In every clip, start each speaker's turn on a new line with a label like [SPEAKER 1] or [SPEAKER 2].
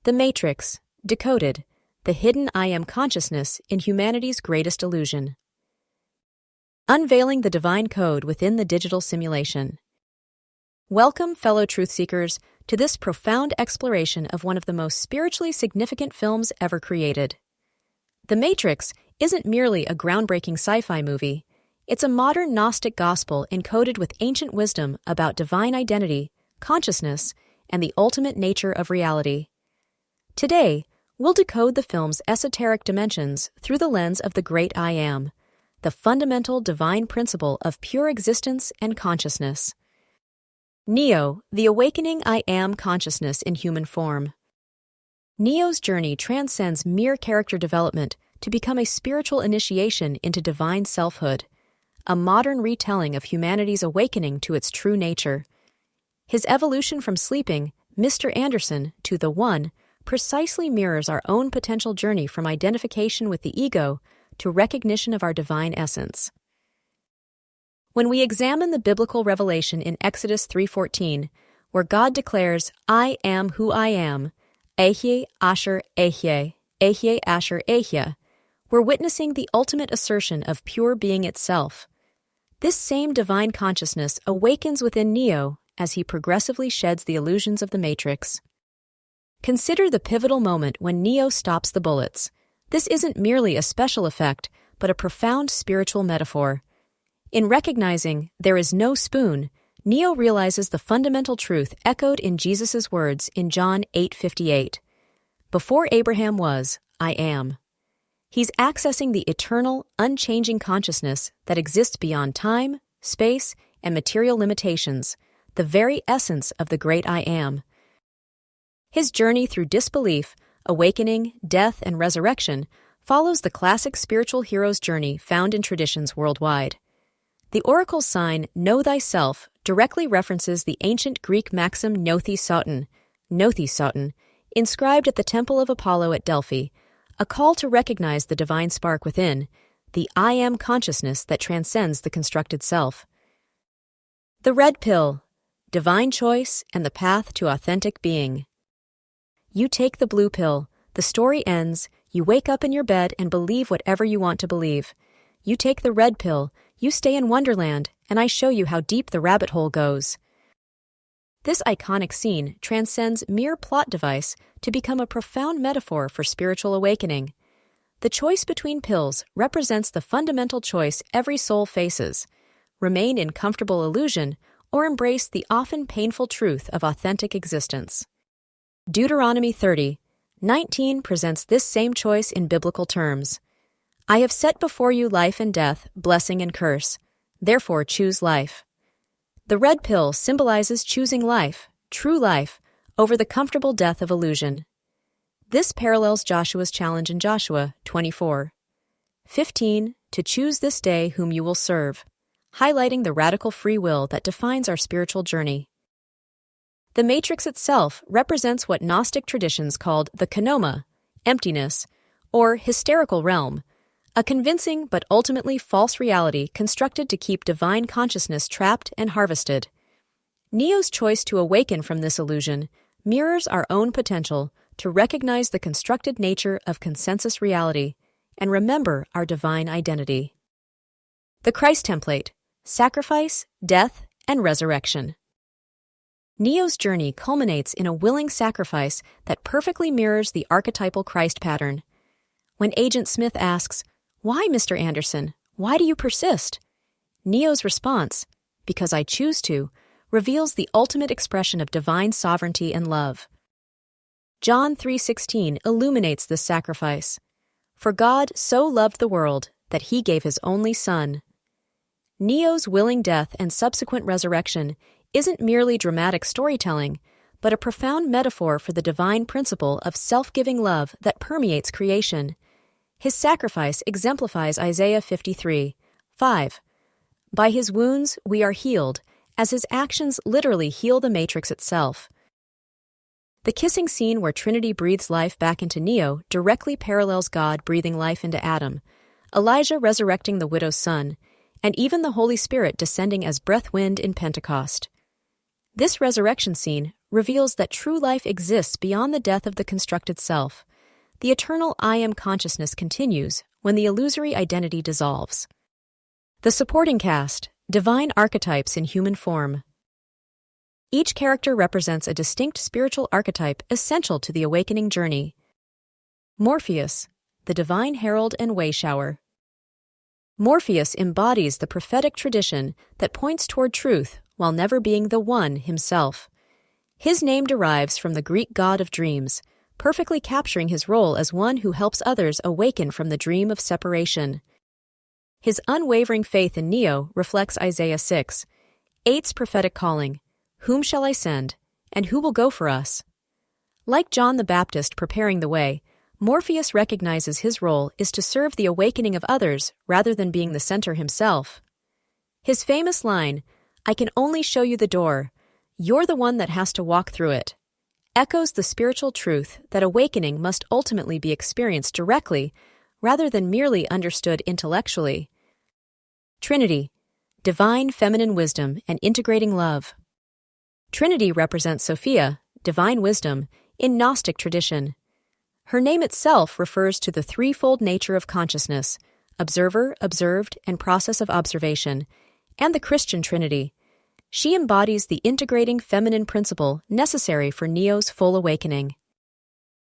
[SPEAKER 1] The Matrix, Decoded, the hidden I Am consciousness in humanity's greatest illusion. Unveiling the divine code within the digital simulation. Welcome, fellow truth seekers, to this profound exploration of one of the most spiritually significant films ever created. The Matrix isn't merely a groundbreaking sci-fi movie. It's a modern Gnostic gospel encoded with ancient wisdom about divine identity, consciousness, and the ultimate nature of reality. Today, we'll decode the film's esoteric dimensions through the lens of the great I Am, the fundamental divine principle of pure existence and consciousness. Neo, the awakening I Am consciousness in human form. Neo's journey transcends mere character development to become a spiritual initiation into divine selfhood, a modern retelling of humanity's awakening to its true nature. His evolution from sleeping, Mr. Anderson, to the One precisely mirrors our own potential journey from identification with the ego to recognition of our divine essence. When we examine the biblical revelation in Exodus 3:14, where God declares, "I am who I am, Ehyeh Asher Ehyeh, Ehyeh Asher Ehyeh," we're witnessing the ultimate assertion of pure being itself. This same divine consciousness awakens within Neo as he progressively sheds the illusions of the Matrix. Consider the pivotal moment when Neo stops the bullets. This isn't merely a special effect, but a profound spiritual metaphor. In recognizing there is no spoon, Neo realizes the fundamental truth echoed in Jesus' words in John 8:58. Before Abraham was, I am. He's accessing the eternal, unchanging consciousness that exists beyond time, space, and material limitations, the very essence of the great I Am. His journey through disbelief, awakening, death, and resurrection follows the classic spiritual hero's journey found in traditions worldwide. The oracle sign, Know Thyself, directly references the ancient Greek maxim Gnothi Soton, inscribed at the Temple of Apollo at Delphi, a call to recognize the divine spark within, the I Am consciousness that transcends the constructed self. The Red Pill, Divine Choice and the Path to Authentic Being. You take the blue pill, the story ends, you wake up in your bed and believe whatever you want to believe. You take the red pill, you stay in Wonderland, and I show you how deep the rabbit hole goes. This iconic scene transcends mere plot device to become a profound metaphor for spiritual awakening. The choice between pills represents the fundamental choice every soul faces: remain in comfortable illusion or embrace the often painful truth of authentic existence. Deuteronomy 30:19 presents this same choice in biblical terms. I have set before you life and death, blessing and curse. Therefore choose life. The red pill symbolizes choosing life, true life, over the comfortable death of illusion. This parallels Joshua's challenge in Joshua 24:15 to choose this day whom you will serve, highlighting the radical free will that defines our spiritual journey. The Matrix itself represents what Gnostic traditions called the Kenoma, emptiness, or hysterical realm, a convincing but ultimately false reality constructed to keep divine consciousness trapped and harvested. Neo's choice to awaken from this illusion mirrors our own potential to recognize the constructed nature of consensus reality and remember our divine identity. The Christ template: sacrifice, death, and resurrection. Neo's journey culminates in a willing sacrifice that perfectly mirrors the archetypal Christ pattern. When Agent Smith asks, "Why, Mr. Anderson? Why do you persist?" Neo's response, "Because I choose to," reveals the ultimate expression of divine sovereignty and love. John 3:16 illuminates this sacrifice. For God so loved the world that he gave his only Son. Neo's willing death and subsequent resurrection isn't merely dramatic storytelling, but a profound metaphor for the divine principle of self-giving love that permeates creation. His sacrifice exemplifies Isaiah 53:5. By his wounds we are healed, as his actions literally heal the Matrix itself. The kissing scene where Trinity breathes life back into Neo directly parallels God breathing life into Adam, Elijah resurrecting the widow's son, and even the Holy Spirit descending as breath wind in Pentecost. This resurrection scene reveals that true life exists beyond the death of the constructed self. The eternal I am consciousness continues when the illusory identity dissolves. The supporting cast, divine archetypes in human form. Each character represents a distinct spiritual archetype essential to the awakening journey. Morpheus, the divine herald and way-shower. Morpheus embodies the prophetic tradition that points toward truth while never being the one himself. His name derives from the Greek god of dreams, perfectly capturing his role as one who helps others awaken from the dream of separation. His unwavering faith in Neo reflects Isaiah 6:8's prophetic calling, "Whom shall I send, and who will go for us?" Like John the Baptist preparing the way, Morpheus recognizes his role is to serve the awakening of others rather than being the center himself. His famous line, "I can only show you the door, you're the one that has to walk through it," echoes the spiritual truth that awakening must ultimately be experienced directly rather than merely understood intellectually. Trinity, divine feminine wisdom and integrating love. Trinity represents Sophia, divine wisdom, in Gnostic tradition. Her name itself refers to the threefold nature of consciousness: observer, observed, and process of observation, and the Christian Trinity. She embodies the integrating feminine principle necessary for Neo's full awakening.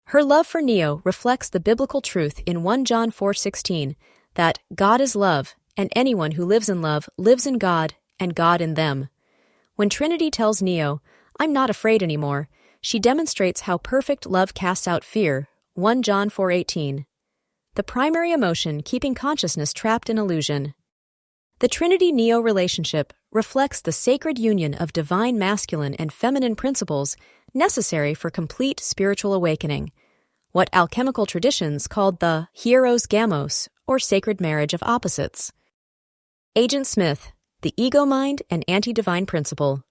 [SPEAKER 1] Her love for Neo reflects the biblical truth in 1 John 4:16 that God is love, and anyone who lives in love lives in God, and God in them. When Trinity tells Neo, "I'm not afraid anymore," she demonstrates how perfect love casts out fear, 1 John 4:18. The primary emotion keeping consciousness trapped in illusion. The Trinity-Neo relationship reflects the sacred union of divine masculine and feminine principles necessary for complete spiritual awakening, what alchemical traditions called the hieros gamos, or sacred marriage of opposites. Agent Smith, the ego mind and anti-divine principle.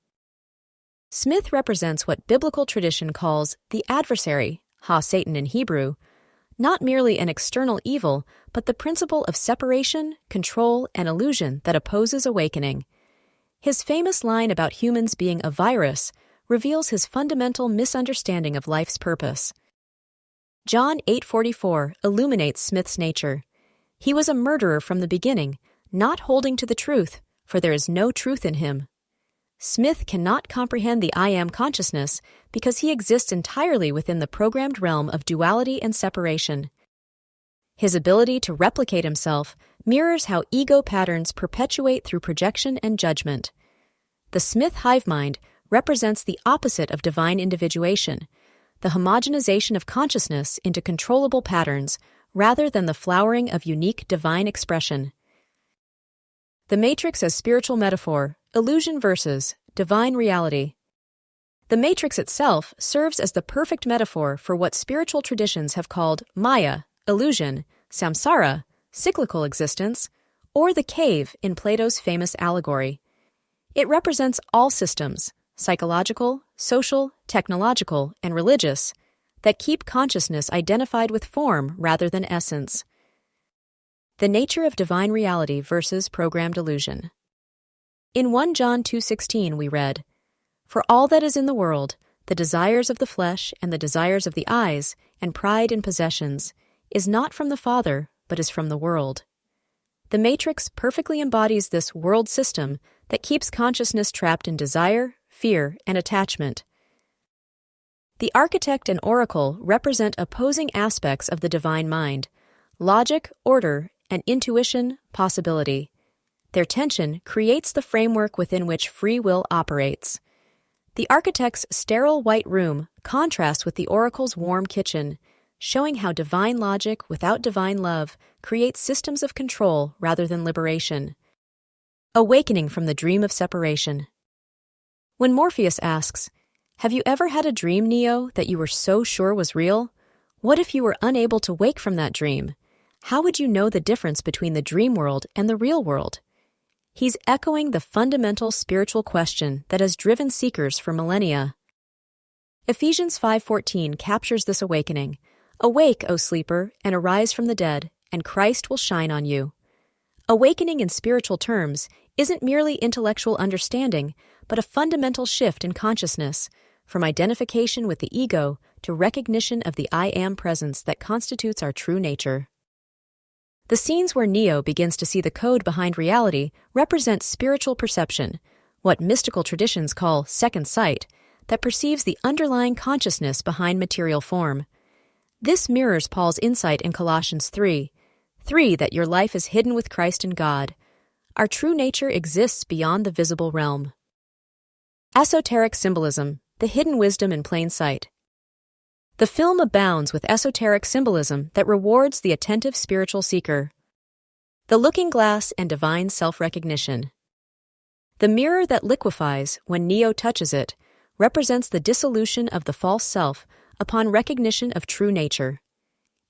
[SPEAKER 1] Smith represents what biblical tradition calls the adversary, ha-Satan in Hebrew, not merely an external evil, but the principle of separation, control, and illusion that opposes awakening. His famous line about humans being a virus reveals his fundamental misunderstanding of life's purpose. John 8:44 illuminates Smith's nature. He was a murderer from the beginning, not holding to the truth, for there is no truth in him. Smith cannot comprehend the I am consciousness because he exists entirely within the programmed realm of duality and separation. His ability to replicate himself mirrors how ego patterns perpetuate through projection and judgment. The Smith hive mind represents the opposite of divine individuation, the homogenization of consciousness into controllable patterns rather than the flowering of unique divine expression. The Matrix as spiritual metaphor, illusion versus divine reality. The Matrix itself serves as the perfect metaphor for what spiritual traditions have called Maya, illusion, samsara, cyclical existence, or the cave in Plato's famous allegory. It represents all systems, psychological, social, technological, and religious, that keep consciousness identified with form rather than essence. The nature of divine reality versus programmed illusion. In 1 John 2:16 we read, "For all that is in the world, the desires of the flesh and the desires of the eyes, and pride in possessions, is not from the Father, but is from the world." The Matrix perfectly embodies this world system that keeps consciousness trapped in desire, fear, and attachment. The architect and oracle represent opposing aspects of the divine mind: logic, order, and intuition, possibility. Their tension creates the framework within which free will operates. The architect's sterile white room contrasts with the oracle's warm kitchen, showing how divine logic without divine love creates systems of control rather than liberation. Awakening from the dream of separation. When Morpheus asks, "Have you ever had a dream, Neo, that you were so sure was real? What if you were unable to wake from that dream? How would you know the difference between the dream world and the real world?" He's echoing the fundamental spiritual question that has driven seekers for millennia. Ephesians 5:14 captures this awakening. "Awake, O sleeper, and arise from the dead, and Christ will shine on you." Awakening in spiritual terms isn't merely intellectual understanding, but a fundamental shift in consciousness, from identification with the ego to recognition of the I Am presence that constitutes our true nature. The scenes where Neo begins to see the code behind reality represent spiritual perception, what mystical traditions call second sight, that perceives the underlying consciousness behind material form. This mirrors Paul's insight in Colossians 3:3 that your life is hidden with Christ in God. Our true nature exists beyond the visible realm. Esoteric symbolism, the hidden wisdom in plain sight. The film abounds with esoteric symbolism that rewards the attentive spiritual seeker. The looking glass and divine self-recognition. The mirror that liquefies when Neo touches it represents the dissolution of the false self upon recognition of true nature.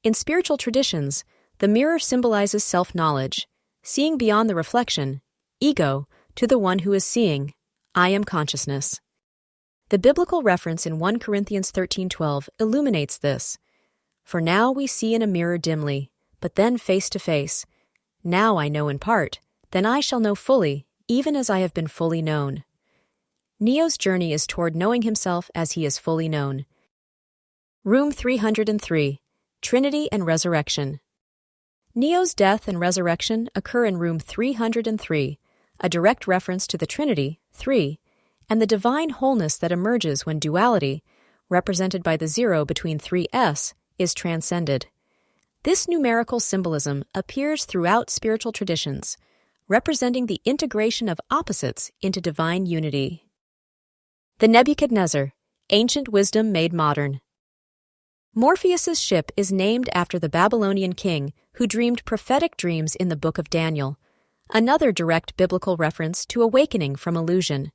[SPEAKER 1] In spiritual traditions, the mirror symbolizes self-knowledge, seeing beyond the reflection, ego, to the one who is seeing, I am consciousness. The biblical reference in 1 Corinthians 13:12 illuminates this. For now we see in a mirror dimly, but then face to face. Now I know in part, then I shall know fully, even as I have been fully known. Neo's journey is toward knowing himself as he is fully known. Room 303, Trinity and Resurrection. Neo's death and resurrection occur in Room 303, a direct reference to the Trinity, 3, and the divine wholeness that emerges when duality, represented by the zero between 3s, is transcended. This numerical symbolism appears throughout spiritual traditions, representing the integration of opposites into divine unity. The Nebuchadnezzar, ancient wisdom made modern. Morpheus's ship is named after the Babylonian king who dreamed prophetic dreams in the Book of Daniel, another direct biblical reference to awakening from illusion.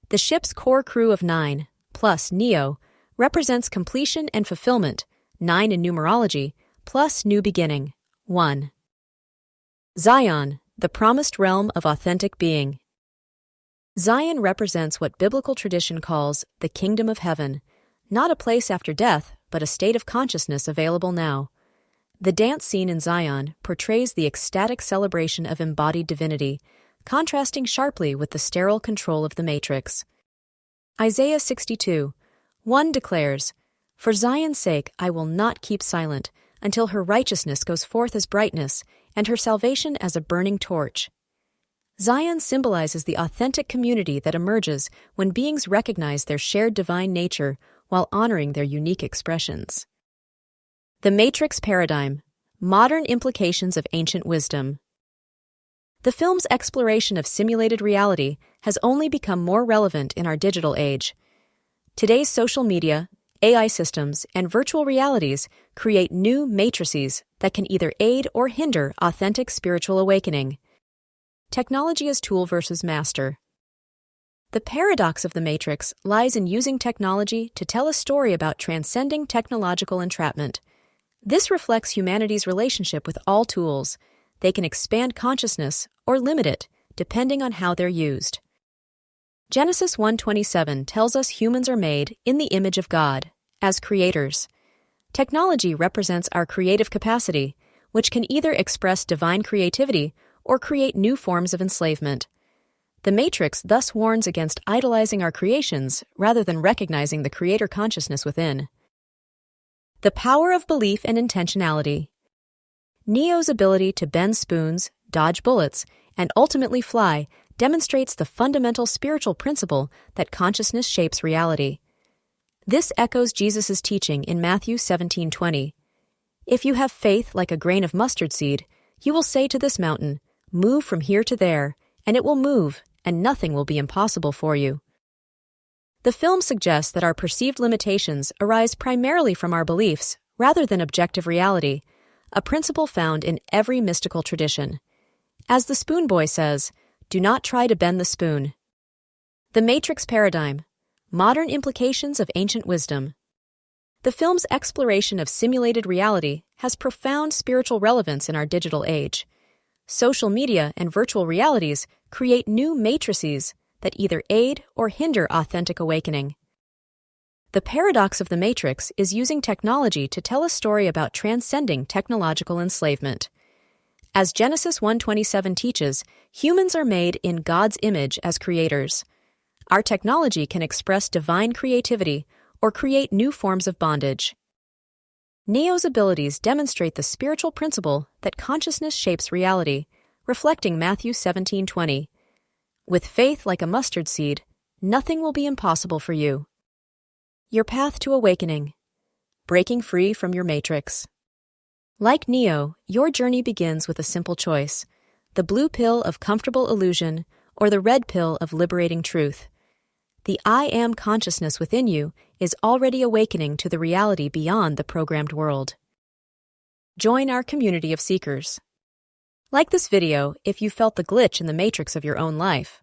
[SPEAKER 1] The ship's core crew of 9, plus Neo, represents completion and fulfillment, 9 in numerology, plus new beginning, 1. Zion, the promised realm of authentic being. Zion represents what biblical tradition calls the kingdom of heaven, not a place after death, but a state of consciousness available now. The dance scene in Zion portrays the ecstatic celebration of embodied divinity, contrasting sharply with the sterile control of the matrix. Isaiah 62:1 declares, For Zion's sake I will not keep silent, until her righteousness goes forth as brightness, and her salvation as a burning torch. Zion symbolizes the authentic community that emerges when beings recognize their shared divine nature while honoring their unique expressions. The Matrix Paradigm, Modern Implications of Ancient Wisdom. The film's exploration of simulated reality has only become more relevant in our digital age. Today's social media, AI systems, and virtual realities create new matrices that can either aid or hinder authentic spiritual awakening. Technology as tool versus master. The paradox of the Matrix lies in using technology to tell a story about transcending technological entrapment. This reflects humanity's relationship with all tools. They can expand consciousness or limit it, depending on how they're used. Genesis 1:27 tells us humans are made in the image of God, as creators. Technology represents our creative capacity, which can either express divine creativity or create new forms of enslavement. The Matrix thus warns against idolizing our creations rather than recognizing the creator consciousness within. The power of belief and intentionality. Neo's ability to bend spoons, dodge bullets, and ultimately fly demonstrates the fundamental spiritual principle that consciousness shapes reality. This echoes Jesus' teaching in Matthew 17:20. If you have faith like a grain of mustard seed, you will say to this mountain, Move from here to there, and it will move, and nothing will be impossible for you. The film suggests that our perceived limitations arise primarily from our beliefs rather than objective reality, a principle found in every mystical tradition. As the Spoon Boy says, do not try to bend the spoon. The Matrix Paradigm, Modern Implications of Ancient Wisdom. The film's exploration of simulated reality has profound spiritual relevance in our digital age. Social media and virtual realities create new matrices that either aid or hinder authentic awakening. The paradox of the Matrix is using technology to tell a story about transcending technological enslavement. As Genesis 1:27 teaches, humans are made in God's image as creators. Our technology can express divine creativity or create new forms of bondage. Neo's abilities demonstrate the spiritual principle that consciousness shapes reality, reflecting Matthew 17:20. With faith like a mustard seed, nothing will be impossible for you. Your path to awakening. Breaking free from your matrix. Like Neo, your journey begins with a simple choice: the blue pill of comfortable illusion or the red pill of liberating truth. The I Am consciousness within you is already awakening to the reality beyond the programmed world. Join our community of seekers. Like this video if you felt the glitch in the matrix of your own life.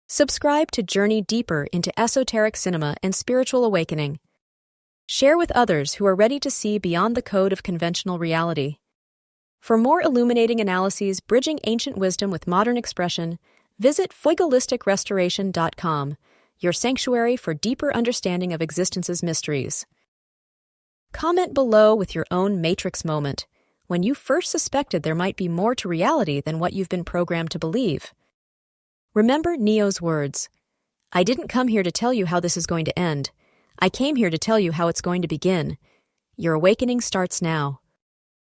[SPEAKER 1] Subscribe to journey deeper into esoteric cinema and spiritual awakening. Share with others who are ready to see beyond the code of conventional reality. For more illuminating analyses bridging ancient wisdom with modern expression, visit foigelisticrestoration.com, your sanctuary for deeper understanding of existence's mysteries. Comment below with your own matrix moment, when you first suspected there might be more to reality than what you've been programmed to believe. Remember Neo's words: "I didn't come here to tell you how this is going to end. I came here to tell you how it's going to begin." Your awakening starts now.